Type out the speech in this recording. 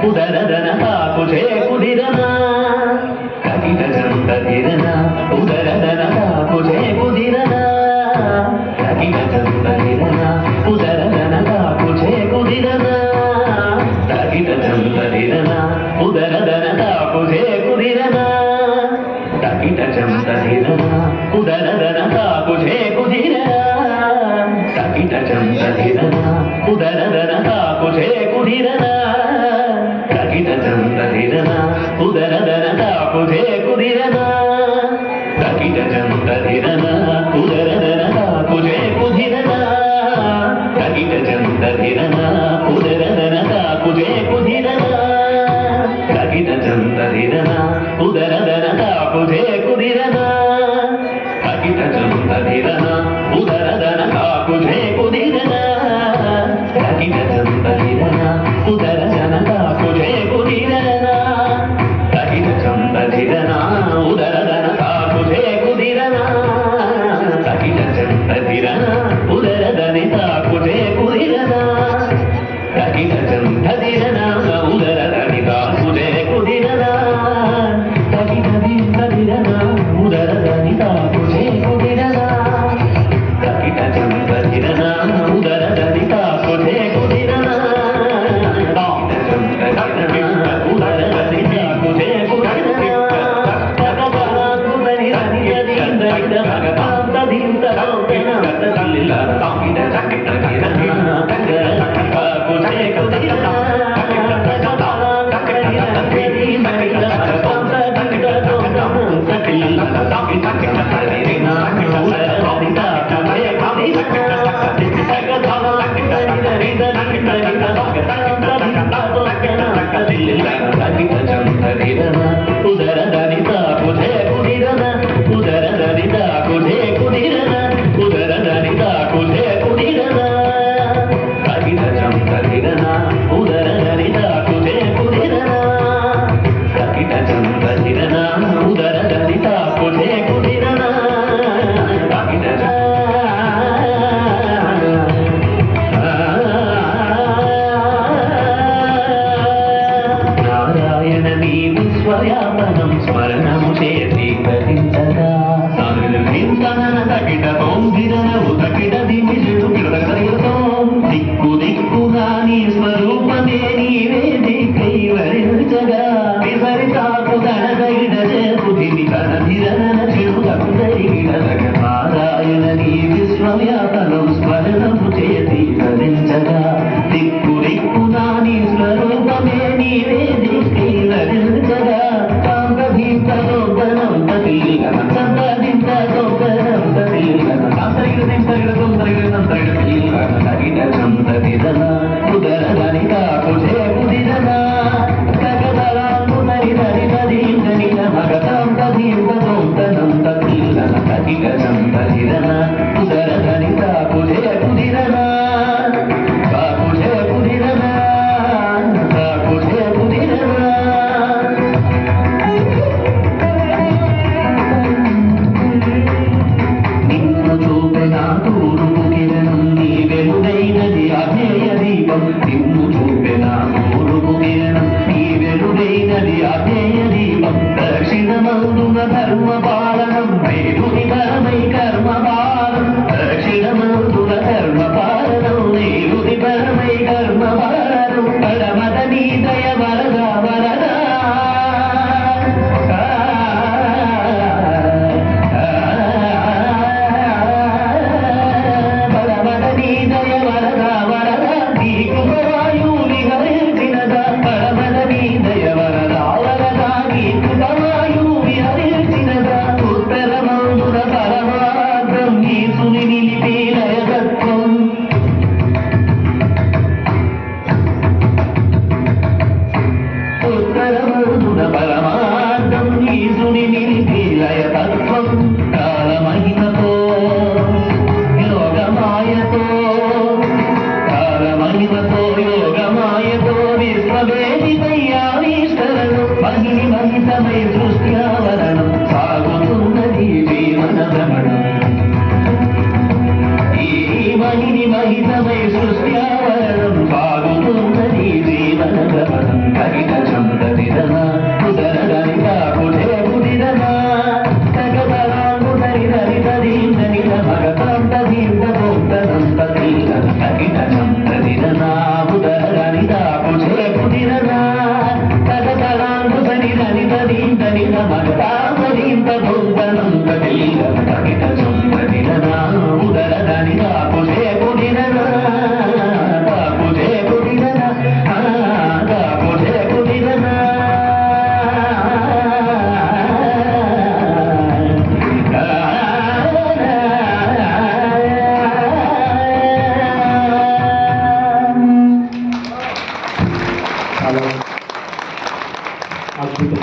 ఉదరదన తాకు చేకుదిరనా కవిత చందదిరనా ఉదరదన తాకు చేకుదిరనా కవిత చందదిరనా ఉదరదన తాకు చేకుదిరనా కవిత చందదిరనా ఉదరదన తాకు చేకుదిరనా కవిత చందదిరనా ఉదరదన తాకు చేకుదిరనా కవిత చందదిరనా ఉదరదన తాకు చేకుదిరనా కవిత చందదిరనా ఉదరదన తాకు చేకుదిరనా కవిత చందదిరనా ఉదరదన తాకు చేకుదిరనా కవిత చందదిరనా ఉదరదన తాకు చేకుదిరనా కవిత చందదిరనా ఉదరదన తాకు చేకుదిరనా కవిత చందదిరనా ఉదరదన తాకు చేకుదిరనా కవిత చందదిరనా ఉదరదన తాకు చేకుదిరనా కవిత చందదిరనా ఉదరదన తాకు చేకుదిరనా కవిత చందదిరనా ఉదరదని తాకు చేకుదిరనా కవిత చందదిరనా ఉదరదని తాకు చేకుదిరనా కవిత చందదిరనా ఉదరదని తాకు చేకుదిరనా కవిత చందదిరనా ఉదరదని తాకు చేకుదిరనా ఉదరదని తాకు చేకుదిరనా ఉదరదని తాకు చేకుదిరనా ఉదరదని తాకు చేకుదిరనా కవిత చందదిరనా ఉదరదని తాకు చేకుదిరనా కవిత చందదిరనా ఉదరదని తాకు చేకుదిరనా కవిత నారాయణ నీవు స్వయాపనం స్మరణము చేసి గ్రహించగా చింతన తగిట తోందిరన ఉతకిట దిమిజుడు కిడతగలతో దిక్కు దిక్కుగా నీ స్వరూపమే నీవే దిక్కైవరించగా వివరితాకు తనదగిడ చేపుదిని తనధిరన చెడుగందరిగిడగ నారాయణ నీ విశ్వవ్యాపనం స్మరణము చేసి గ్రహించగా దిక్కు దిక్కుగా నీ స్వరూపమే నీవే దిక్కైవరించగా ఉదరదని తాకు చేకుదిరనా ఉదరదని తాకు చేకుదిరనా తాకు చేకుదిరనా తాకు చేకుదిరనా నిన్ను చూపెనా తూర్పు కిరణం నీ వెలుగైనది అధేయ దీపం నిన్ను చూపెనా తూర్పు కిరణం నీ వెలుగైనది అధేయ దీపం దక్షిణమందున ధర్మ పాలనం వేరుని పరమై కర్మ పాలనం దక్షిణమందున ధర్మ పాలనం వేరుని పరమై కర్మ పాలనం పరమద నీ దయ వరదా వరదా పరమార్థం ఈశుని నిలిపి లయతత్వం కాలమహిమతో యోగమాయతో కాలమహిమతో యోగమాయతో విశ్వవేదిపై ఆవిష్కరణం మహిని మహితమై సృష్ట్యావరణం సాగుతున్నది జీవన భ్రమణం ఈ మహిని మహితమై సృష్ట్యావరణం సాగుతున్నది జీవన భ్రమణం చాలా అద్భుతం.